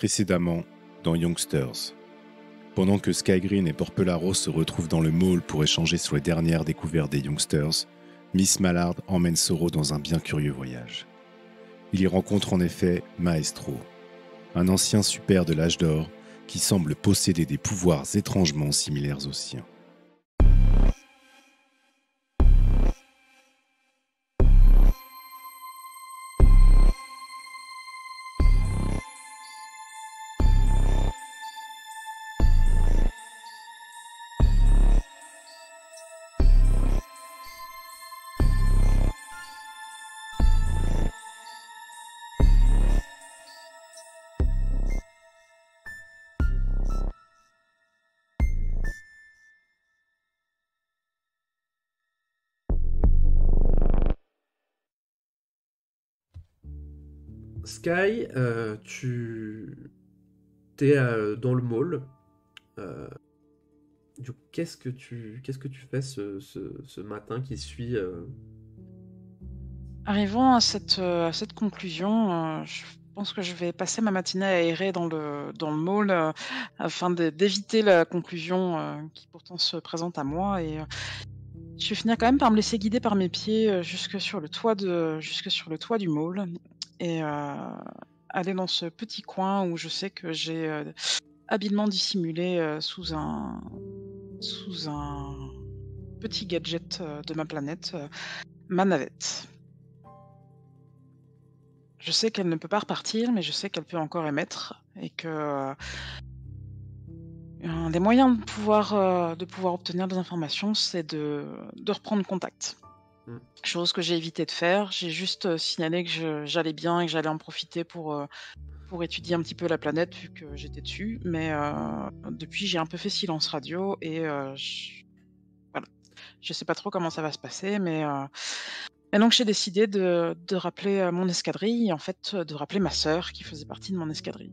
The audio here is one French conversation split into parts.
Précédemment, dans Youngsters. Pendant que Sky Green et Porpelaro se retrouvent dans le mall pour échanger sur les dernières découvertes des Youngsters, Miss Mallard emmène Soro dans un bien curieux voyage. Il y rencontre en effet Maestro, un ancien super de l'âge d'or qui semble posséder des pouvoirs étrangement similaires aux siens. Sky, tu es dans le mall. Du coup, qu'est-ce que tu fais ce matin qui suit Arrivant à cette conclusion, je pense que je vais passer ma matinée à errer dans le mall, afin d'éviter la conclusion, qui pourtant se présente à moi et je vais finir quand même par me laisser guider par mes pieds, jusque sur le toit du mall et aller dans ce petit coin où je sais que j'ai, habilement dissimulé, sous un petit gadget, de ma planète, ma navette. Je sais qu'elle ne peut pas repartir, mais je sais qu'elle peut encore émettre et que, un des moyens de pouvoir obtenir des informations, c'est de reprendre contact. Mmh. Chose que j'ai évité de faire. J'ai juste, signalé que j'allais bien et que j'allais en profiter pour étudier un petit peu la planète vu que j'étais dessus. Mais, depuis, j'ai un peu fait silence radio et voilà. Je sais pas trop comment ça va se passer, mais donc j'ai décidé de rappeler, mon escadrille et en fait, de rappeler ma sœur qui faisait partie de mon escadrille.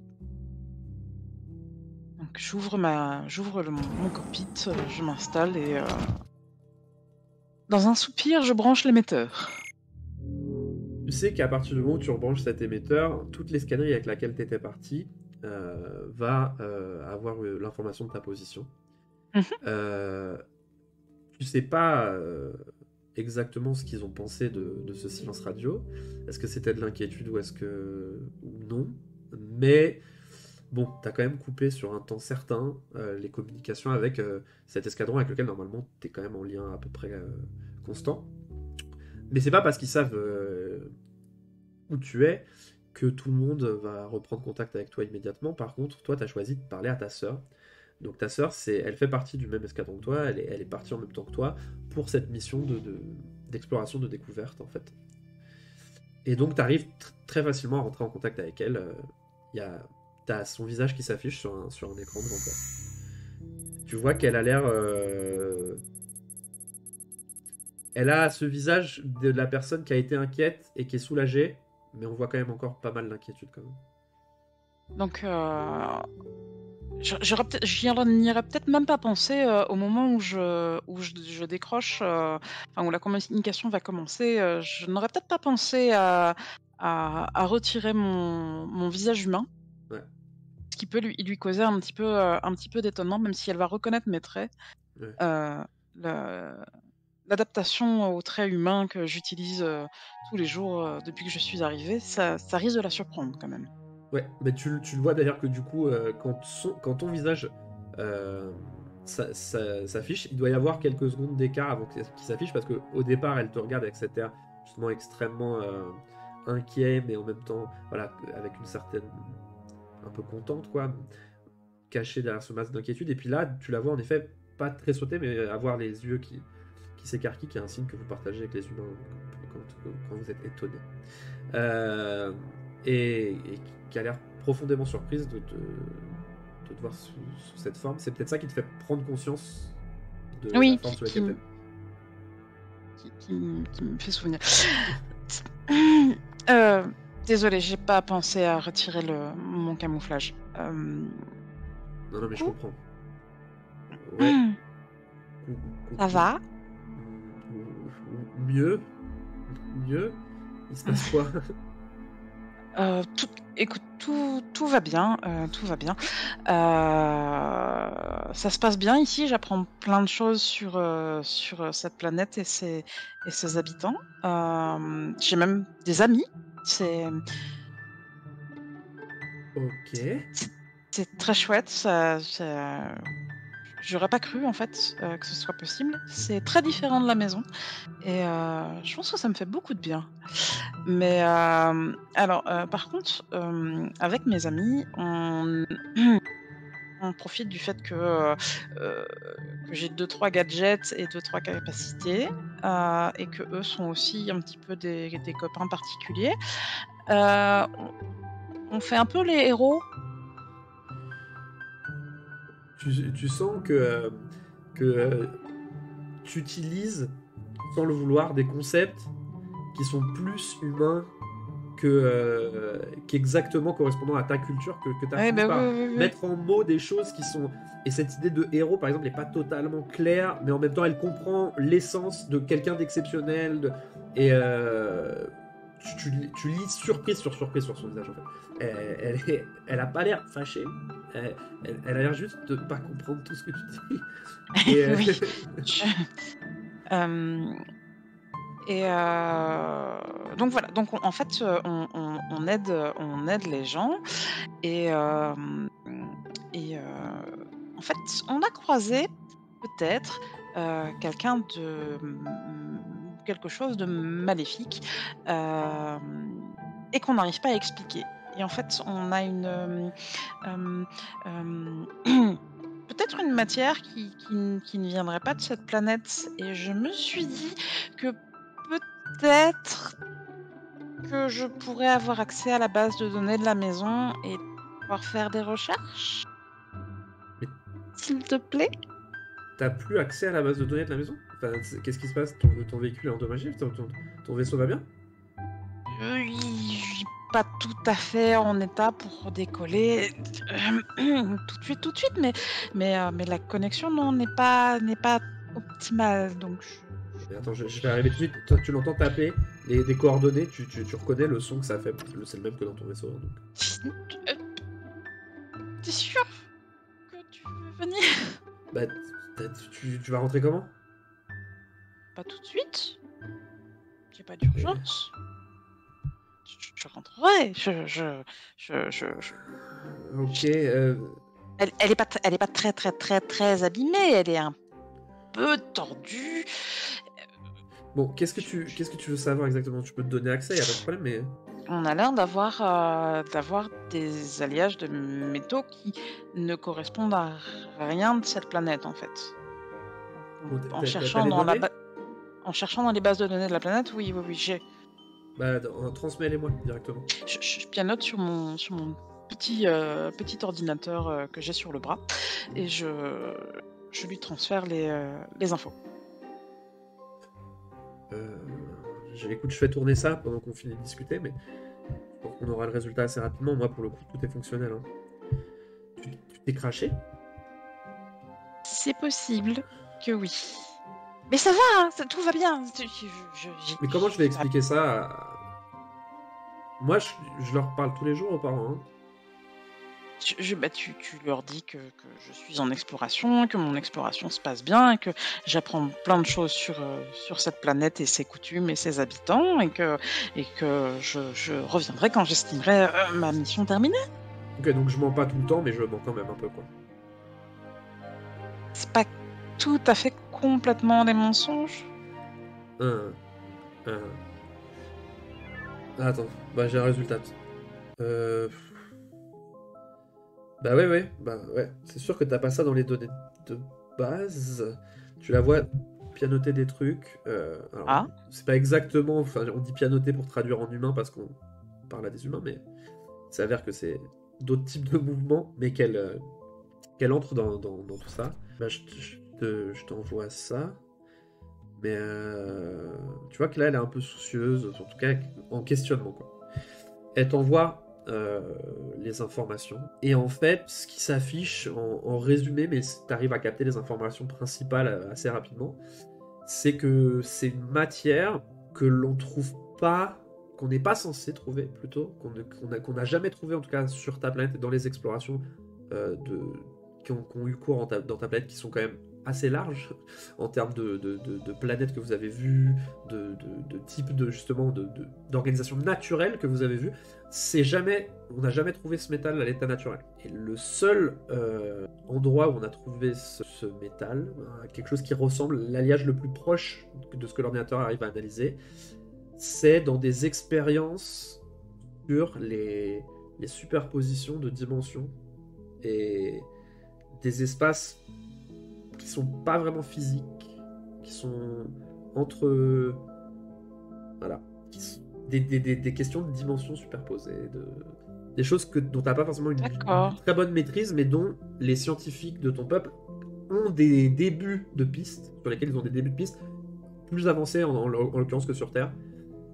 Donc j'ouvre mon cockpit, je m'installe et dans un soupir, je branche l'émetteur. Tu sais qu'à partir du moment où tu rebranches cet émetteur, toute l'escadrille avec laquelle tu étais parti va avoir l'information de ta position. Mmh. Tu sais pas exactement ce qu'ils ont pensé de ce silence radio. Est-ce que c'était de l'inquiétude ou ou non? Mais bon, t'as quand même coupé sur un temps certain les communications avec cet escadron avec lequel normalement t'es quand même en lien à peu près constant. Mais c'est pas parce qu'ils savent où tu es que tout le monde va reprendre contact avec toi immédiatement. Par contre, toi, t'as choisi de parler à ta sœur. Donc ta sœur, elle fait partie du même escadron que toi, elle est partie en même temps que toi pour cette mission d'exploration, de découverte en fait. Et donc tu arrives très facilement à rentrer en contact avec elle. T'as son visage qui s'affiche sur un écran devant toi. Tu vois qu'elle a l'air... Elle a ce visage de la personne qui a été inquiète et qui est soulagée, mais on voit quand même encore pas mal d'inquiétude quand même. Donc j'y n'y aurais peut-être même pas pensé, au moment où je décroche, enfin où la communication va commencer, je n'aurais peut-être pas pensé à retirer mon visage humain. Ouais. Ce qui peut lui causer un petit peu d'étonnement, même si elle va reconnaître mes traits. Ouais. Le L'adaptation aux traits humains que j'utilise, tous les jours, depuis que je suis arrivée, ça risque de la surprendre quand même. Ouais, mais tu le vois d'ailleurs que du coup, quand ton visage s'affiche, il doit y avoir quelques secondes d'écart avant qu'il s'affiche parce qu'au départ, elle te regarde avec cet air justement extrêmement inquiet, mais en même temps, voilà, avec une certaine. Un peu contente, quoi, cachée derrière ce masque d'inquiétude. Et puis là, tu la vois en effet pas très sauter, mais avoir les yeux qui s'écarquillent, qui est un signe que vous partagez avec les humains quand vous êtes étonné. Et qui a l'air profondément surprise de te voir sous cette forme. C'est peut-être ça qui te fait prendre conscience de Oui, la forme sous laquelle qui me fait souvenir. Désolée, j'ai pas pensé à retirer mon camouflage. Non, mais je Coucou. comprends. Ouais. Ça va? Mieux. Il se passe quoi? Tout écoute, tout va bien, tout va bien. Ça se passe bien ici, j'apprends plein de choses sur cette planète et ses habitants. J'ai même des amis. C'est Ok. c'est très chouette, ça j'aurais pas cru en fait, que ce soit possible. C'est très différent de la maison et je pense que ça me fait beaucoup de bien. Mais alors, par contre, avec mes amis, on profite du fait heu, que j'ai deux trois gadgets et deux trois capacités, et qu'eux sont aussi un petit peu des copains particuliers. On fait un peu les héros. Tu sens que tu utilises, sans le vouloir, des concepts qui sont plus humains qu'exactement correspondant à ta culture, que tu as Ouais, fini bah, oui, par oui, oui, oui. mettre en mots des choses qui sont... Et cette idée de héros, par exemple, n'est pas totalement claire, mais en même temps, elle comprend l'essence de quelqu'un d'exceptionnel. Et tu lis surprise sur son visage, en fait. Elle a pas l'air fâchée. Elle a l'air juste de pas comprendre tout ce que tu dis. Et, Oui. Je hem Et donc voilà, donc en fait, on aide les gens et en fait, on a croisé peut-être, quelqu'un quelque chose de maléfique, et qu'on n'arrive pas à expliquer et en fait, on a hem, hem, peut-être une matière qui ne viendrait pas de cette planète et je me suis dit que peut-être que je pourrais avoir accès à la base de données de la maison et pouvoir faire des recherches, mais s'il te plaît? t'as plus accès à la base de données de la maison? Enfin, qu'est-ce qui se passe? Ton véhicule est endommagé? Ton vaisseau va bien? Oui, pas tout à fait en état pour décoller, tout de suite, mais la connexion non, n'est pas optimale, donc Mais attends, je vais arriver tout de suite. Toi, tu l'entends taper des coordonnées, tu reconnais le son que ça fait. C'est le même que dans ton vaisseau, hein, donc. heu, tu sûr que tu veux venir? Bah, tu vas rentrer comment? Pas tout de suite, j'ai pas Ok. d'urgence. Je rentrerai, je Ok, elle est pas très, très, très, très abîmée, elle est un peu tordue. bon, Je qu'est-ce que tu veux savoir exactement? Tu peux te donner accès, y a pas de problème, mais... On a l'air d'avoir des alliages de métaux qui ne correspondent à rien de cette planète, en fait. Bon, t'as En les données? en cherchant dans les bases de données de la planète, oui, oui, oui, j'ai Bah, transmets-les-moi directement. je pianote sur mon petit ordinateur, que j'ai sur le bras et je lui transfère les infos. Euh, écoute, je fais tourner ça pendant qu'on finit de discuter, mais je pense qu'on aura le résultat assez rapidement. Moi, pour le coup, tout est fonctionnel, hein. Tu t'es craché? C'est possible que oui. Mais ça va, hein, tout va bien. Mais comment je vais J'ai pas expliquer ça Moi, je leur parle tous les jours aux parents, hein. bah, tu leur dis que je suis en exploration, que mon exploration se passe bien, et que j'apprends plein de choses sur cette planète et ses coutumes et ses habitants, et que je reviendrai quand j'estimerai ma mission terminée. Ok, donc je mens pas tout le temps, mais je mens quand même un peu, quoi. C'est pas tout à fait complètement des mensonges. Un, un. Ah, attends, bah j'ai un résultat. Euh... Bah ouais. C'est sûr que t'as pas ça dans les données de base. Tu la vois pianoter des trucs. Alors, Ah, c'est pas exactement. Enfin, on dit pianoter pour traduire en humain parce qu'on parle à des humains, mais il s'avère que c'est d'autres types de mouvements, mais qu'elle entre dans tout ça. Bah, je t'envoie ça. Mais tu vois que là, elle est un peu soucieuse, en tout cas en questionnement, quoi. Elle t'envoie les informations. Et en fait, ce qui s'affiche en résumé, mais tu arrives à capter les informations principales assez rapidement, c'est que c'est une matière que l'on trouve pas qu'on n'est pas censé trouver, plutôt, qu'on n'a jamais trouvé, en tout cas, sur ta planète, dans les explorations qui ont eu cours dans ta planète, qui sont quand même assez larges, en termes de planètes que vous avez vues, de type justement, d'organisation naturelle que vous avez vues. On n'a jamais trouvé ce métal à l'état naturel. Et le seul endroit où on a trouvé ce métal, quelque chose qui ressemble, l'alliage le plus proche de ce que l'ordinateur arrive à analyser, c'est dans des expériences sur les superpositions de dimensions et des espaces qui sont pas vraiment physiques, qui sont entre... Voilà. Des questions de dimensions superposées, des choses dont tu n'as pas forcément une très bonne maîtrise, mais dont les scientifiques de ton peuple ont des débuts de pistes, sur lesquels ils ont des débuts de pistes plus avancés en l'occurrence que sur Terre.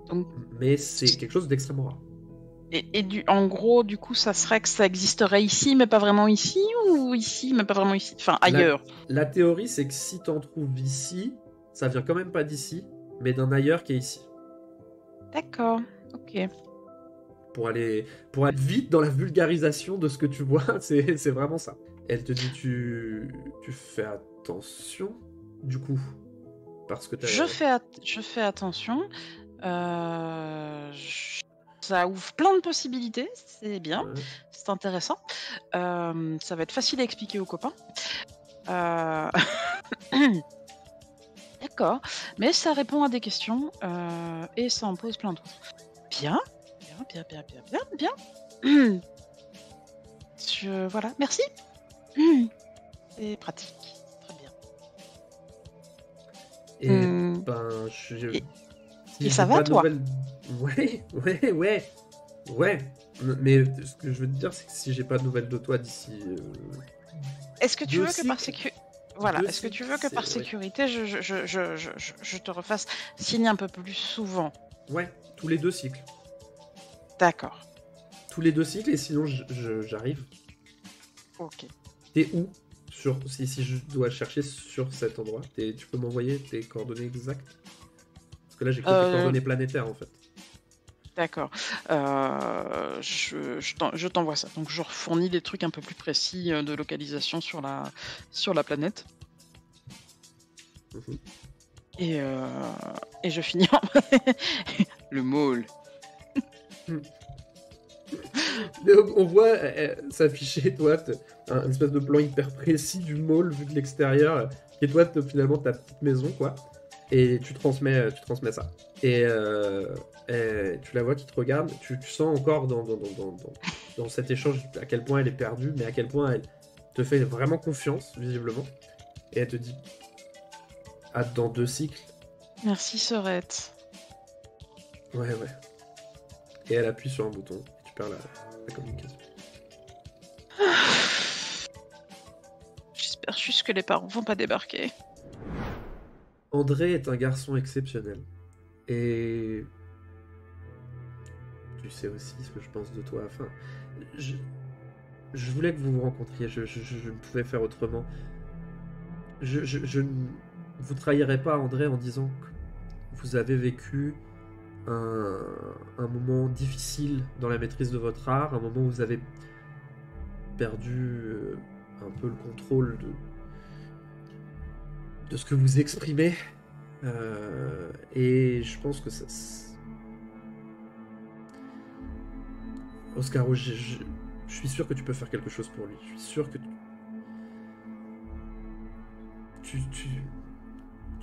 Donc, mais c'est quelque chose d'extrêmement rare. En gros, du coup, ça serait que ça existerait ici, mais pas vraiment ici, ou ici, mais pas vraiment ici, enfin ailleurs. La théorie, c'est que si t'en trouves ici, ça vient quand même pas d'ici, mais d'un ailleurs qui est ici. D'accord, ok. Pour aller vite dans la vulgarisation de ce que tu vois, c'est vraiment ça. Elle te dit, tu fais attention, du coup, parce que je fais attention. Ça ouvre plein de possibilités, c'est bien, c'est intéressant. Ça va être facile à expliquer aux copains. D'accord, mais ça répond à des questions et ça en pose plein d'autres. Bien. Voilà, merci. C'est pratique, très bien. Et et ça va, toi? Ouais. Mais ce que je veux te dire, c'est que si j'ai pas de nouvelles de toi d'ici... Est-ce que tu veux que par sécurité... Voilà, est-ce que tu veux que par sécurité, je te refasse signer un peu plus souvent? Ouais, tous les 2 cycles. D'accord. Tous les 2 cycles, et sinon j'arrive. Ok. T'es où si je dois chercher sur cet endroit, tu peux m'envoyer tes coordonnées exactes? Parce que là, j'ai que tes coordonnées planétaires, en fait. D'accord. Je t'envoie ça. Donc, je fournis des trucs un peu plus précis de localisation sur la planète. Et je finis en... le môle. On voit s'afficher, toi, un espèce de plan hyper précis du mall vu de l'extérieur, et toi, finalement, ta petite maison, quoi. Et tu transmets ça. Et tu la vois qui te regarde, tu sens encore dans cet échange à quel point elle est perdue, mais à quel point elle te fait vraiment confiance, visiblement. Et elle te dit, dans 2 cycles. Merci, Sorette. Ouais. Et elle appuie sur un bouton, et tu perds la communication. J'espère juste que les parents vont pas débarquer. André est un garçon exceptionnel. Et tu sais aussi ce que je pense de toi. Enfin, je voulais que vous vous rencontriez. Je ne pouvais faire autrement. Je ne vous trahirai pas, André, en disant que vous avez vécu un moment difficile dans la maîtrise de votre art, un moment où vous avez perdu un peu le contrôle de ce que vous exprimez. Et je pense que ça... Oscaro, je suis sûr que tu peux faire quelque chose pour lui. Je suis sûr que tu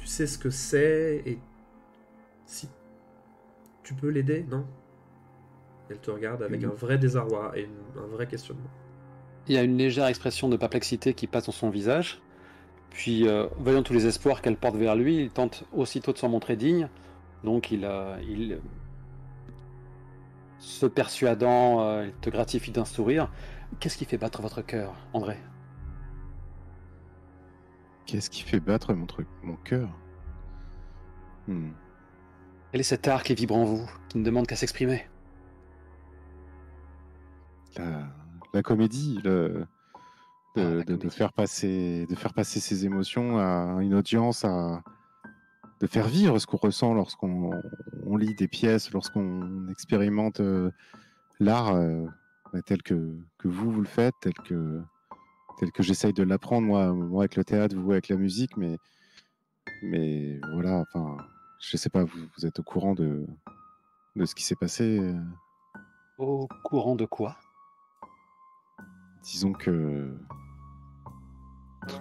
sais ce que c'est, et si tu peux l'aider, non? Elle te regarde avec un vrai désarroi et un vrai questionnement. Il y a une légère expression de perplexité qui passe dans son visage. Puis, voyant tous les espoirs qu'elle porte vers lui, il tente aussitôt de s'en montrer digne. Donc, il se persuadant, il te gratifie d'un sourire. Qu'est-ce qui fait battre votre cœur, André? Qu'est-ce qui fait battre mon cœur? Quel est cet art qui vibre en vous, qui ne demande qu'à s'exprimer? La comédie, de faire passer ses émotions à une audience, faire vivre ce qu'on ressent lorsqu'on lit des pièces, lorsqu'on expérimente l'art tel que vous le faites, tel que j'essaye de l'apprendre, moi avec le théâtre, vous avec la musique, mais voilà, enfin, je sais pas, vous êtes au courant de ce qui s'est passé Au courant de quoi? Disons que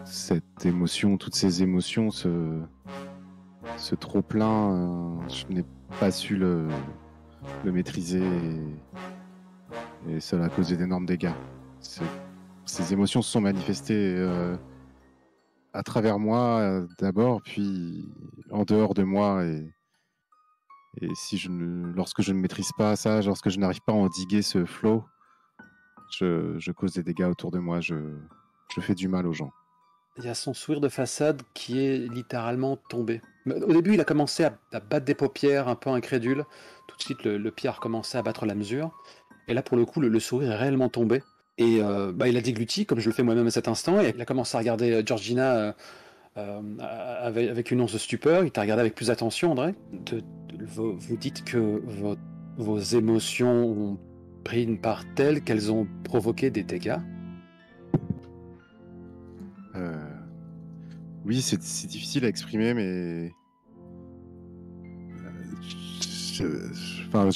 cette émotion, toutes ces émotions, ce trop-plein, je n'ai pas su le maîtriser et cela a causé d'énormes dégâts. Ces émotions se sont manifestées à travers moi d'abord, puis en dehors de moi. Et lorsque je ne maîtrise pas ça, lorsque je n'arrive pas à endiguer ce flow, je cause des dégâts autour de moi, je fais du mal aux gens. Il y a son sourire de façade qui est littéralement tombé. Au début, il a commencé à battre des paupières, un peu incrédule. Tout de suite, le pied a recommencé à battre la mesure. Et là, pour le coup, le sourire est réellement tombé. Et il a dégluti, comme je le fais moi-même à cet instant, et il a commencé à regarder Georgina avec une once de stupeur. Il t'a regardé avec plus d'attention, André. Vous dites que vos émotions ont pris une part telle qu'elles ont provoqué des dégâts. Oui, c'est difficile à exprimer, mais je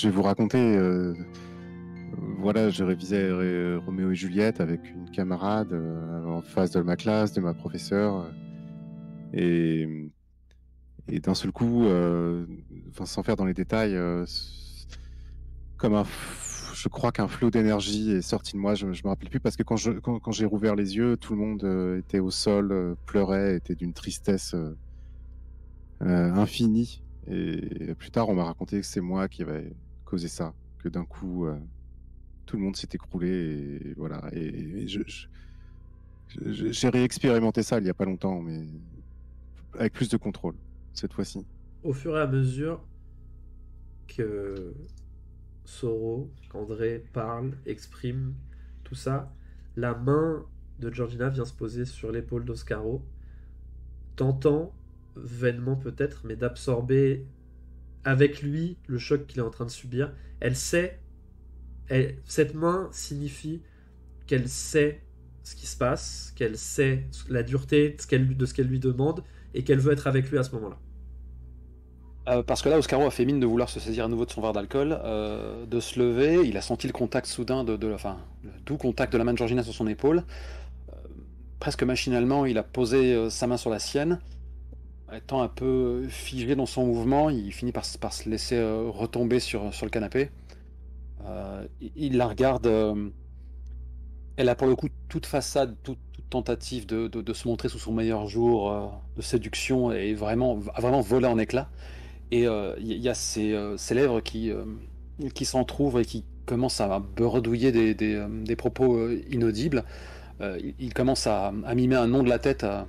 vais vous raconter. Voilà, je révisais Roméo et Juliette avec une camarade en face de ma classe, de ma professeure, et d'un seul coup, sans faire dans les détails, je crois qu'un flot d'énergie est sorti de moi. Je me rappelle plus parce que quand j'ai rouvert les yeux, tout le monde était au sol, pleurait, était d'une tristesse infinie. Et plus tard, on m'a raconté que c'est moi qui avais causé ça, que d'un coup, tout le monde s'est écroulé. Et voilà. Et j'ai réexpérimenté ça il y a pas longtemps, mais avec plus de contrôle cette fois-ci. Au fur et à mesure que Soro, qu'André parle, exprime tout ça, la main de Georgina vient se poser sur l'épaule d'Oscaro, tentant, vainement peut-être, mais d'absorber avec lui le choc qu'il est en train de subir. Elle sait, cette main signifie qu'elle sait ce qui se passe, qu'elle sait la dureté de ce qu'elle lui demande, et qu'elle veut être avec lui à ce moment-là. Parce que là, Oscaro a fait mine de vouloir se saisir à nouveau de son verre d'alcool, de se lever. Il a senti le contact soudain, le doux contact de la main de Georgina sur son épaule. Presque machinalement, il a posé sa main sur la sienne. Étant un peu figé dans son mouvement, il finit par se laisser retomber sur le canapé. Il la regarde. Elle a pour le coup toute façade, toute tentative de se montrer sous son meilleur jour de séduction et a vraiment volé en éclats. Et il y a ses lèvres qui s'entr'ouvrent et qui commencent à bredouiller des propos inaudibles. Il commence à mimer un nom de la tête à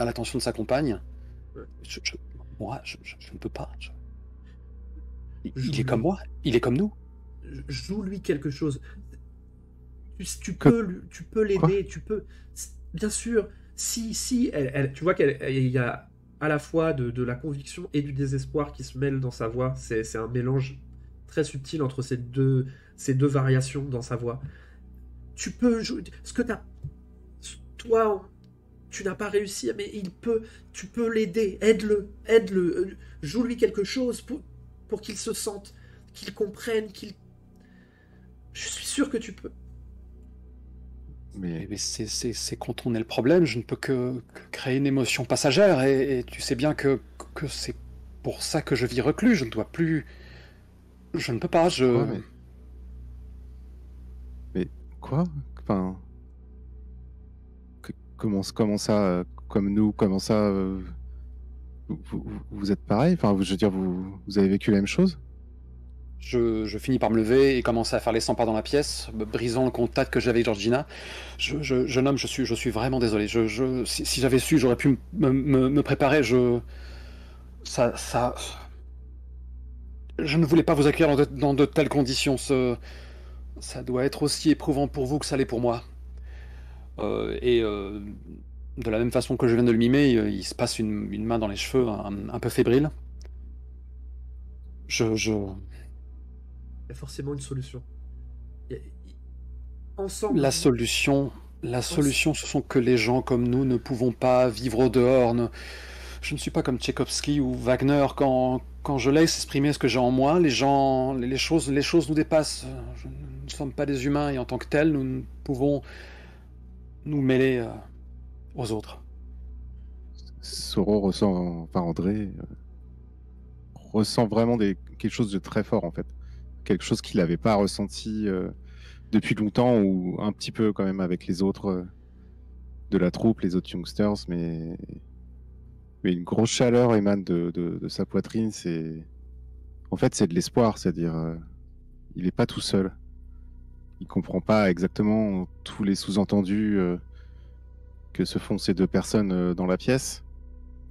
l'attention de sa compagne. Moi, je ne peux pas. Il est comme moi, il est comme nous. Joue-lui quelque chose. Tu peux l'aider, tu peux. Bien sûr, si tu vois qu'il y a à la fois de la conviction et du désespoir qui se mêlent dans sa voix. C'est un mélange très subtil entre ces deux variations dans sa voix. Tu peux jouer. Ce que toi, tu n'as pas réussi, mais tu peux l'aider. Aide-le. Joue-lui quelque chose pour qu'il se sente, qu'il comprenne, Je suis sûr que tu peux. Mais c'est contourner le problème. Je ne peux que créer une émotion passagère. Et tu sais bien que c'est pour ça que je vis reclus. Je ne dois plus... Je ne peux pas, Ouais, mais quoi? Enfin... Comment ça, comme nous, comment ça... Vous êtes pareil? Enfin, je veux dire, vous avez vécu la même chose? Je finis par me lever et commencer à faire les 100 pas dans la pièce, brisant le contact que j'avais avec Georgina. Jeune homme, je suis vraiment désolé. Si j'avais su, j'aurais pu me préparer. Je ne voulais pas vous accueillir dans de telles conditions. Ça doit être aussi éprouvant pour vous que ça l'est pour moi. de la même façon que je viens de le mimer, il se passe une main dans les cheveux, un peu fébrile. Il y a forcément une solution. Il y a- Ensemble, La solution, ce sont que les gens comme nous ne pouvons pas vivre au dehors. Je ne suis pas comme Tchaïkovski ou Wagner. Quand je laisse exprimer ce que j'ai en moi, les choses nous dépassent. Nous ne sommes pas des humains et en tant que tels, nous ne pouvons nous mêler aux autres. Soro ressent, enfin André, ressent vraiment quelque chose de très fort en fait. Quelque chose qu'il n'avait pas ressenti depuis longtemps ou un petit peu quand même avec les autres de la troupe, les autres youngsters, mais une grosse chaleur émane de sa poitrine. En fait, c'est de l'espoir, c'est-à-dire il n'est pas tout seul. Il comprend pas exactement tous les sous-entendus que se font ces deux personnes dans la pièce,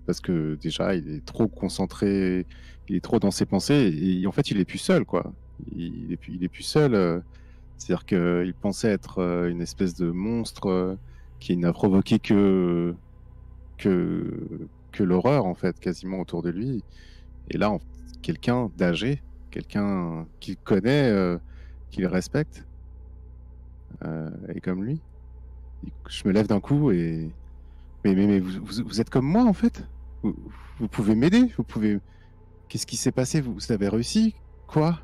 parce que déjà il est trop concentré, il est trop dans ses pensées et en fait il est plus seul quoi. Il est plus seul. C'est-à-dire qu'il pensait être une espèce de monstre qui n'a provoqué que l'horreur en fait quasiment autour de lui. Et là, quelqu'un d'âgé, quelqu'un qu'il connaît, qu'il respecte, est comme lui. Je me lève d'un coup et mais vous êtes comme moi en fait. Vous pouvez m'aider. Vous pouvez. Qu'est-ce qui s'est passé? Vous avez réussi? Quoi?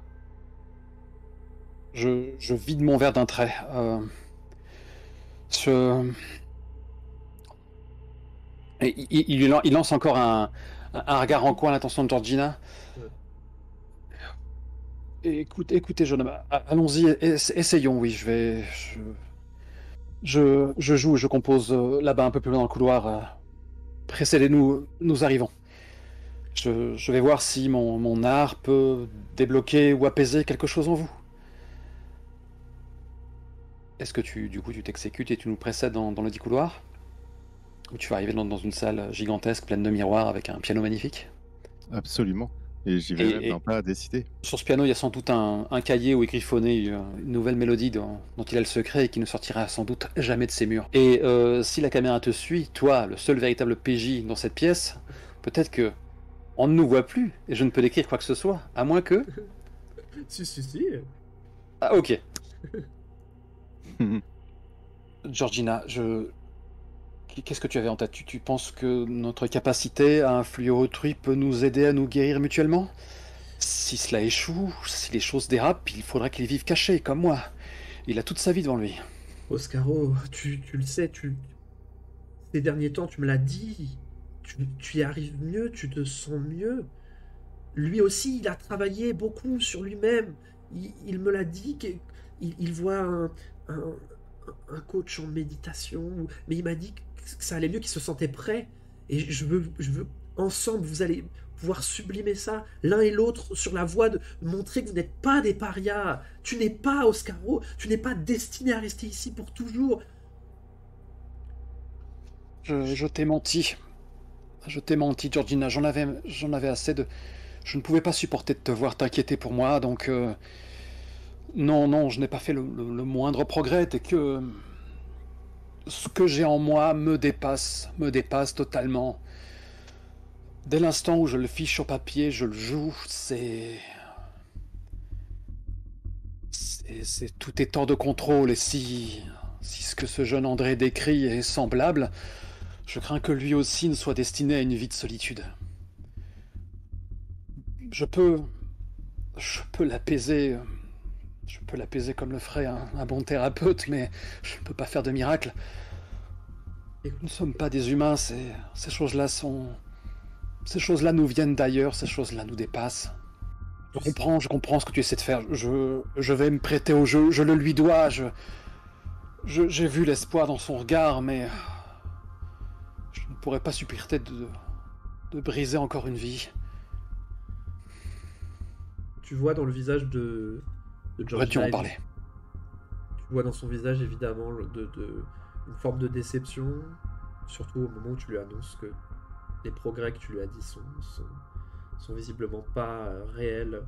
Je vide mon verre d'un trait. Il lance encore un regard en coin à l'attention de Georgina. Écoutez, jeune homme, allons-y, essayons, oui, je joue, je compose là-bas un peu plus loin dans le couloir. Précédez-nous, nous arrivons. Je vais voir si mon art peut débloquer ou apaiser quelque chose en vous. Est-ce que tu t'exécutes et tu nous précèdes dans le dit couloir? Ou tu vas arriver dans une salle gigantesque pleine de miroirs avec un piano magnifique? Absolument. Et j'y vais même pas à décider. Sur ce piano, il y a sans doute un cahier où est griffonné une nouvelle mélodie dont il a le secret et qui ne sortira sans doute jamais de ses murs. Et si la caméra te suit, toi, le seul véritable PJ dans cette pièce, peut-être que on ne nous voit plus et je ne peux décrire quoi que ce soit, à moins que... Si. Ah, ok. Georgina, qu'est-ce que tu avais en tête? Tu penses que notre capacité à influer autrui peut nous aider à nous guérir mutuellement? Si cela échoue, si les choses dérapent, il faudra qu'il vive caché, comme moi. Il a toute sa vie devant lui. Oscaro, tu le sais, ces derniers temps, tu me l'as dit. Tu y arrives mieux, tu te sens mieux. Lui aussi, il a travaillé beaucoup sur lui-même. Il me l'a dit qu'il voit un coach en méditation, mais il m'a dit que ça allait mieux, qu'il se sentait prêt. Et je veux, ensemble, vous allez pouvoir sublimer ça, l'un et l'autre, sur la voie de montrer que vous n'êtes pas des parias. Tu n'es pas Oscaro, tu n'es pas destiné à rester ici pour toujours. Je t'ai menti. Je t'ai menti, Georgina. J'en avais assez de... Je ne pouvais pas supporter de te voir t'inquiéter pour moi, donc... Non, je n'ai pas fait le moindre progrès, et que... Ce que j'ai en moi me dépasse totalement. Dès l'instant où je le fiche sur papier, je le joue, tout est hors de contrôle, et si ce que ce jeune André décrit est semblable, je crains que lui aussi ne soit destiné à une vie de solitude. Je peux l'apaiser comme le ferait un bon thérapeute, mais je ne peux pas faire de miracle. Nous ne sommes pas des humains, ces choses-là nous viennent d'ailleurs, ces choses-là nous dépassent. Je comprends ce que tu essaies de faire. Je vais me prêter au jeu, je le lui dois. J'ai vu l'espoir dans son regard, mais je ne pourrais pas supporter de briser encore une vie. Tu vois dans le visage de Georgina, aurais-tu en parler? Tu vois dans son visage évidemment une forme de déception, surtout au moment où tu lui annonces que les progrès que tu lui as dit sont visiblement pas réels.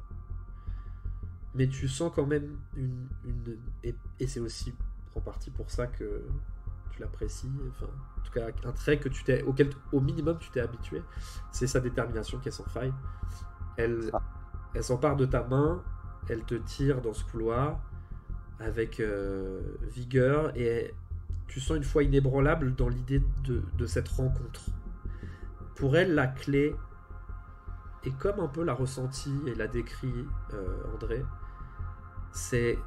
Mais tu sens quand même et c'est aussi en partie pour ça que tu l'apprécies. Enfin, en tout cas, un trait auquel, au minimum, tu t'es habitué. C'est sa détermination qui est sans faille. Elle s'empare de ta main, elle te tire dans ce couloir avec vigueur, et tu sens une foi inébranlable dans l'idée de cette rencontre. Pour elle, la clé, et comme un peu l'a ressenti et l'a décrit André, c'est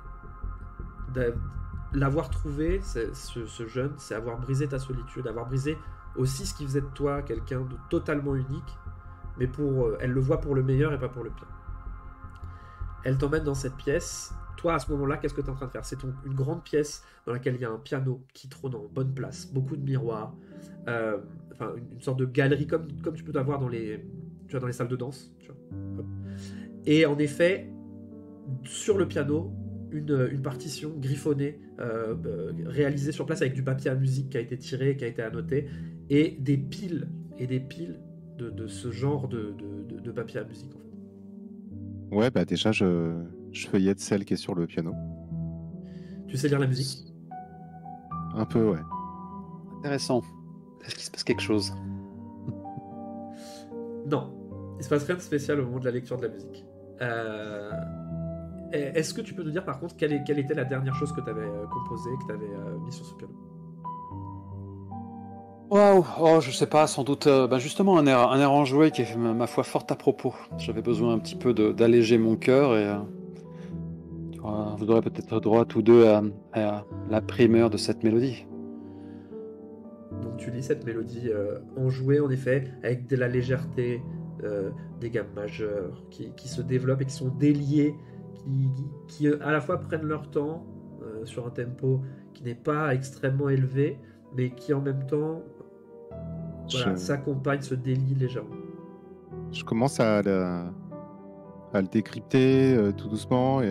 l'avoir trouvé, ce jeune, c'est avoir brisé ta solitude, avoir brisé aussi ce qui faisait de toi quelqu'un de totalement unique, mais elle le voit pour le meilleur et pas pour le pire. Elle t'emmène dans cette pièce. Toi, à ce moment-là, qu'est-ce que tu es en train de faire? C'est une grande pièce dans laquelle il y a un piano qui trône en bonne place, beaucoup de miroirs, une sorte de galerie comme tu peux avoir dans les salles de danse. Tu vois. Et en effet, sur le piano, une partition griffonnée, réalisée sur place avec du papier à musique qui a été tiré, qui a été annoté, et des piles de ce genre de papier à musique. En fait. Ouais, bah déjà, je feuillette celle qui est sur le piano. Tu sais lire la musique? Un peu, ouais. Intéressant. Est-ce qu'il se passe quelque chose? Non, il se passe rien de spécial au moment de la lecture de la musique. Est-ce que tu peux nous dire par contre quelle était la dernière chose que tu avais composée, que tu avais mis sur ce piano? Waouh, oh, je sais pas, sans doute justement un air enjoué qui est ma foi fort à propos. J'avais besoin un petit peu d'alléger mon cœur et vous aurez peut-être droit tous deux à la primeur de cette mélodie. Donc tu lis cette mélodie enjouée en effet, avec de la légèreté, des gammes majeures qui se développent et qui sont déliées, qui à la fois prennent leur temps sur un tempo qui n'est pas extrêmement élevé, mais qui en même temps s'accompagne, se délie légèrement. Je commence à le décrypter tout doucement et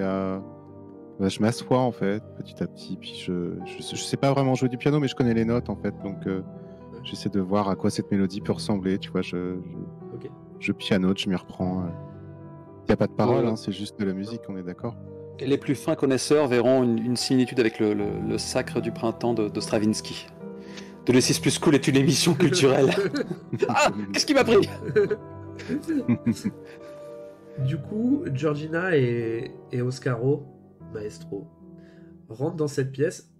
je m'assois en fait petit à petit, puis je sais pas vraiment jouer du piano, mais je connais les notes en fait, donc j'essaie de voir à quoi cette mélodie peut ressembler, tu vois, je pianote, je m'y reprends. Il n'y a pas de parole, c'est juste de la musique, on est d'accord. Et les plus fins connaisseurs verront une similitude avec le Sacre du printemps de Stravinsky. De l'E6 Plus Cool est une émission culturelle. Ah, qu'est-ce qui m'a pris? Du coup, Georgina et Oscaro, maestro, rentrent dans cette pièce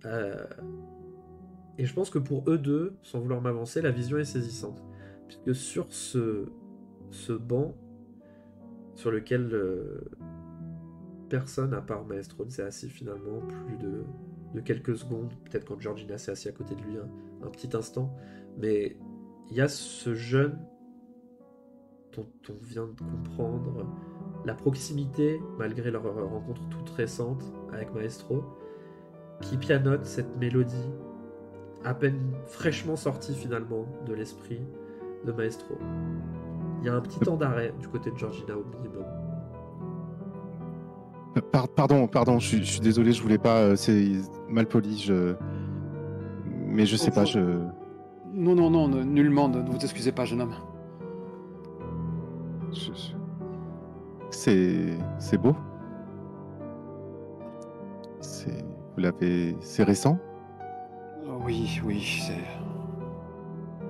et je pense que pour eux deux, sans vouloir m'avancer, la vision est saisissante. Puisque sur ce banc sur lequel personne à part Maestro ne s'est assis finalement plus de quelques secondes, peut-être quand Georgina s'est assis à côté de lui un petit instant, mais il y a ce jeune dont on vient de comprendre la proximité, malgré leur rencontre toute récente avec Maestro, qui pianote cette mélodie à peine fraîchement sortie finalement de l'esprit de Maestro. Il y a un petit temps d'arrêt du côté de Georgina au minimum. Pardon, je suis désolé, je voulais pas, c'est mal poli, mais je sais pas, Non, nullement, ne vous excusez pas, jeune homme. C'est beau. C'est récent? Oui,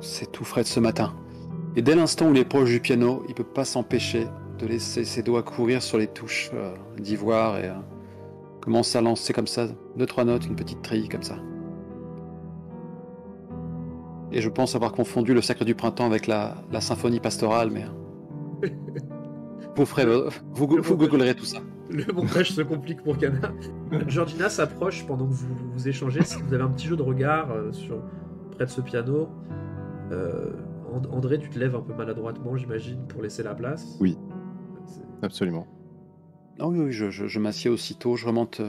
c'est tout frais de ce matin. Et dès l'instant où il est proche du piano, il peut pas s'empêcher de laisser ses doigts courir sur les touches d'ivoire et commence à lancer comme ça 2-3 notes, une petite trille comme ça. Et je pense avoir confondu le Sacre du printemps avec la symphonie pastorale, mais vous googlerez tout ça. Le montage se complique pour Kana. Georgina s'approche pendant que vous échangez. Si vous avez un petit jeu de regard près de ce piano, André, tu te lèves un peu maladroitement, j'imagine, pour laisser la place. Oui, absolument. Ah oui, je m'assieds aussitôt, je remonte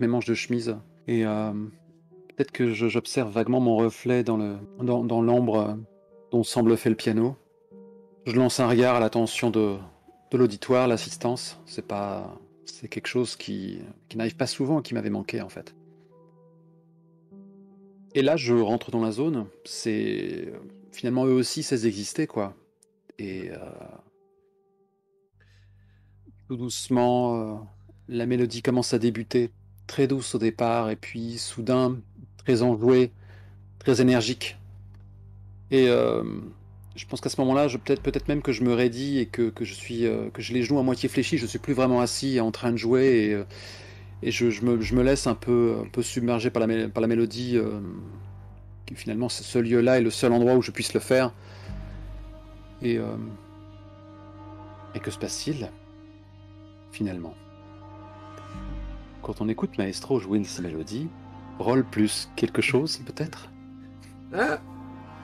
mes manches de chemise et peut-être que j'observe vaguement mon reflet dans l'ambre dont semble fait le piano. Je lance un regard à l'attention de l'auditoire, l'assistance. C'est quelque chose qui n'arrive pas souvent et qui m'avait manqué en fait. Et là, je rentre dans la zone. C'est finalement eux aussi, cessent d'exister quoi. Et tout doucement, la mélodie commence à débuter, très douce au départ, et puis soudain, très enjouée, très énergique. Et je pense qu'à ce moment-là, peut-être même que je me raidis et que j'ai les genoux à moitié fléchis. Je suis plus vraiment assis en train de jouer et je me laisse un peu submerger par la mélodie. Qui finalement, ce lieu-là est le seul endroit où je puisse le faire. Et que se passe-t-il finalement? Quand on écoute Maestro jouer ces mélodies, rôle plus quelque chose peut-être? Ah,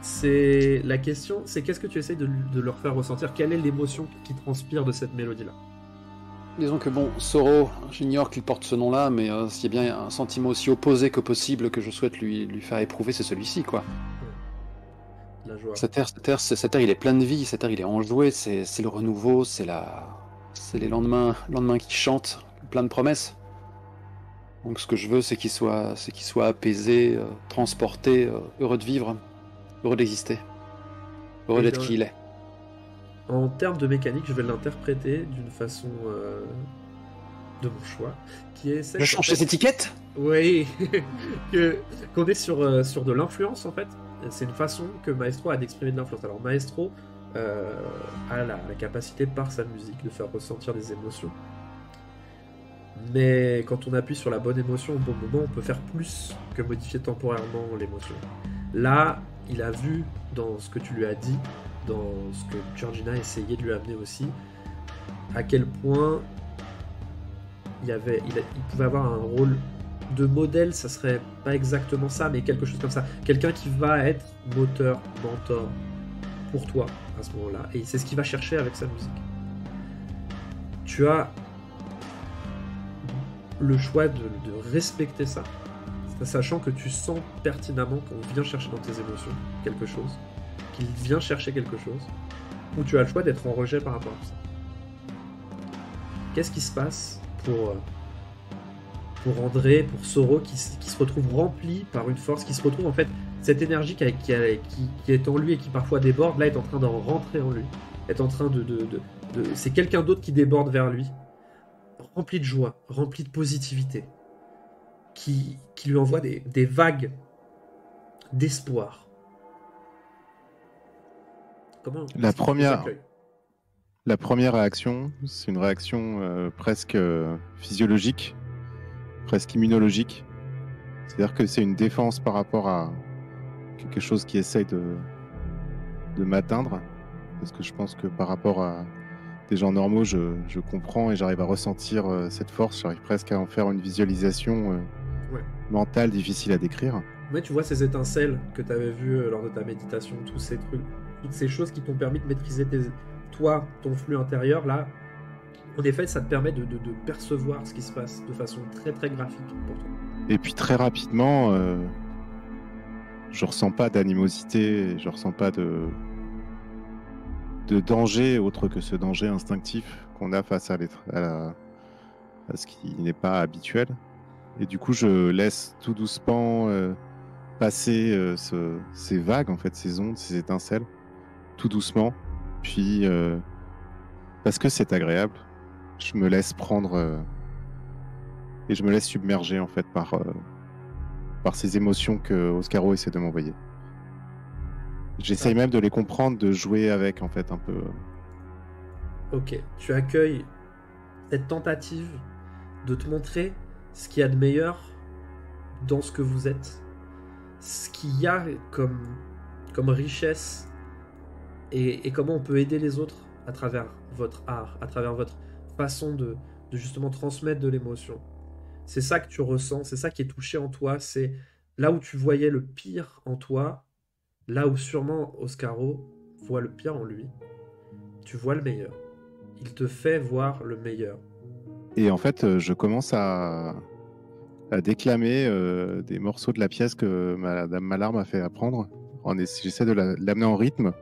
c'est la question, c'est qu'est-ce que tu essayes de leur faire ressentir? Quelle est l'émotion qui transpire de cette mélodie-là? Disons que bon, Soro, j'ignore qu'il porte ce nom-là, mais s'il y a bien un sentiment aussi opposé que possible que je souhaite lui faire éprouver, c'est celui-ci, quoi. La joie. Cet air, il est plein de vie, cet air, il est enjoué, c'est le renouveau, c'est les lendemains qui chantent, plein de promesses. Donc ce que je veux, c'est qu'il soit apaisé, transporté, heureux de vivre, heureux d'exister, heureux d'être qui il est. En termes de mécanique, je vais l'interpréter d'une façon de mon choix, qui est celle... Je change les étiquettes ? Oui, qu'on est sur de l'influence en fait. C'est une façon que Maestro a d'exprimer de l'influence. Alors Maestro a la capacité par sa musique de faire ressentir des émotions. Mais quand on appuie sur la bonne émotion au bon moment, on peut faire plus que modifier temporairement l'émotion. Là, il a vu dans ce que tu lui as dit, dans ce que Georgina essayait de lui amener aussi, à quel point il pouvait avoir un rôle de modèle, ça serait pas exactement ça, mais quelque chose comme ça. Quelqu'un qui va être moteur, mentor pour toi à ce moment-là. Et c'est ce qu'il va chercher avec sa musique. Tu as le choix de respecter ça, sachant que tu sens pertinemment qu'on vient chercher dans tes émotions quelque chose, qu'il vient chercher quelque chose, ou tu as le choix d'être en rejet par rapport à ça. Qu'est-ce qui se passe pour André, pour Soro, qui se retrouve rempli par une force, qui se retrouve en fait, cette énergie qui est en lui et qui parfois déborde, là est en train d'en rentrer en lui, est en train c'est quelqu'un d'autre qui déborde vers lui, rempli de joie, rempli de positivité, qui lui envoie des vagues d'espoir. Comment La première réaction, c'est une réaction presque physiologique, presque immunologique. C'est-à-dire que c'est une défense par rapport à quelque chose qui essaye de m'atteindre. Parce que je pense que par rapport à des gens normaux, je comprends et j'arrive à ressentir cette force. J'arrive presque à en faire une visualisation mentale difficile à décrire. Ouais, tu vois ces étincelles que tu avais vues lors de ta méditation, tous ces trucs, toutes ces choses qui t'ont permis de maîtriser ton flux intérieur, là, en effet, ça te permet de percevoir ce qui se passe de façon très très graphique pour toi. Et puis très rapidement, je ressens pas d'animosité, je ressens pas de danger autre que ce danger instinctif qu'on a face à ce qui n'est pas habituel. Et du coup, je laisse tout doucement passer ces vagues, en fait, ces ondes, ces étincelles, tout doucement. Puis, parce que c'est agréable, je me laisse prendre et je me laisse submerger, en fait, par ces émotions que Oscaro essaie de m'envoyer. J'essaye même de les comprendre, de jouer avec, en fait, un peu. Ok, tu accueilles cette tentative de te montrer ce qu'il y a de meilleur dans ce que vous êtes, ce qu'il y a comme richesse et comment on peut aider les autres à travers votre art, à travers votre façon de justement transmettre de l'émotion. C'est ça que tu ressens, c'est ça qui est touché en toi, c'est là où tu voyais le pire en toi, là où sûrement Oscaro voit le pire en lui, tu vois le meilleur. Il te fait voir le meilleur. Et en fait, je commence à déclamer des morceaux de la pièce que Madame Mallard m'a fait apprendre. J'essaie de l'amener en rythme.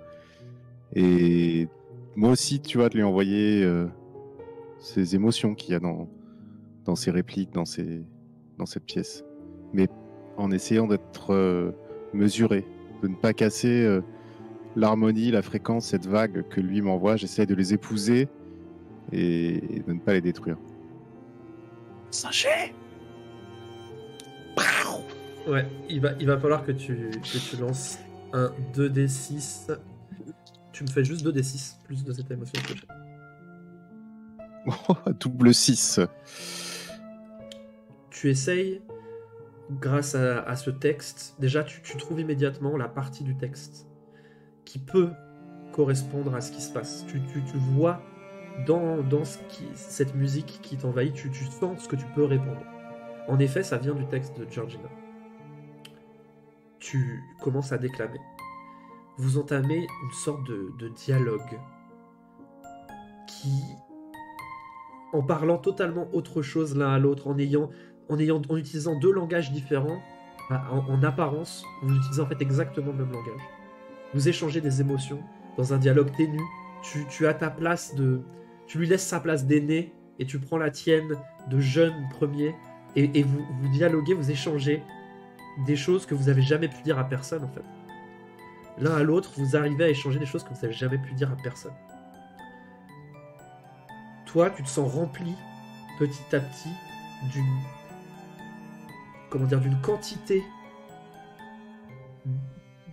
Et moi aussi, tu vois, de lui envoyer ces émotions qu'il y a dans ces répliques, dans cette pièce. Mais en essayant d'être mesuré, de ne pas casser l'harmonie, la fréquence, cette vague que lui m'envoie. J'essaie de les épouser et de ne pas les détruire. Sachez. Ouais, il va falloir que tu lances un 2d6. Tu me fais juste 2d6 plus de cette émotion que j'ai. Double 6. Tu essayes, grâce à ce texte, déjà tu trouves immédiatement la partie du texte qui peut correspondre à ce qui se passe. Tu vois dans cette musique qui t'envahit, tu sens ce que tu peux répondre. En effet, ça vient du texte de Georgina. Tu commences à déclamer. Vous entamez une sorte de dialogue qui, en parlant totalement autre chose l'un à l'autre, en utilisant deux langages différents, en apparence, vous utilisez en fait exactement le même langage. Vous échangez des émotions dans un dialogue ténu. Tu as ta place tu lui laisses sa place d'aîné et tu prends la tienne de jeune premier et vous dialoguez, vous échangez des choses que vous avez jamais pu dire à personne en fait. L'un à l'autre, vous arrivez à échanger des choses que vous avez jamais pu dire à personne. Toi, tu te sens rempli petit à petit d'une quantité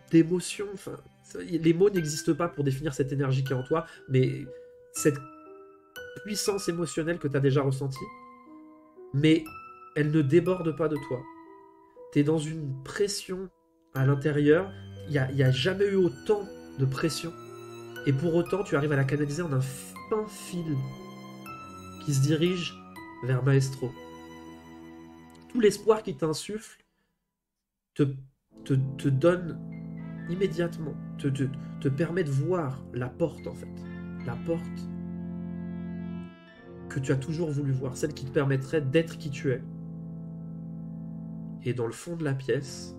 d'émotions. Enfin, les mots n'existent pas pour définir cette énergie qui est en toi, mais cette puissance émotionnelle que tu as déjà ressentie, mais elle ne déborde pas de toi. Tu es dans une pression à l'intérieur. Il n'y a jamais eu autant de pression. Et pour autant, tu arrives à la canaliser en un fin fil qui se dirige vers Maestro. Tout l'espoir qui t'insuffle te donne immédiatement, te permet de voir la porte en fait. La porte que tu as toujours voulu voir, celle qui te permettrait d'être qui tu es. Et dans le fond de la pièce,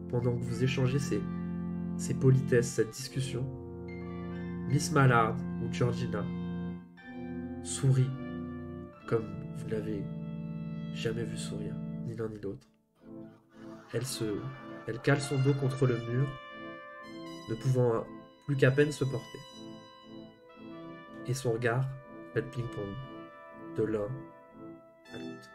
pendant que vous échangez ces politesses, cette discussion, Miss Mallard ou Georgina sourit comme vous l'avez jamais vu sourire, ni l'un ni l'autre. Elle cale son dos contre le mur, ne pouvant plus qu'à peine se porter. Et son regard fait le ping-pong de l'un à l'autre.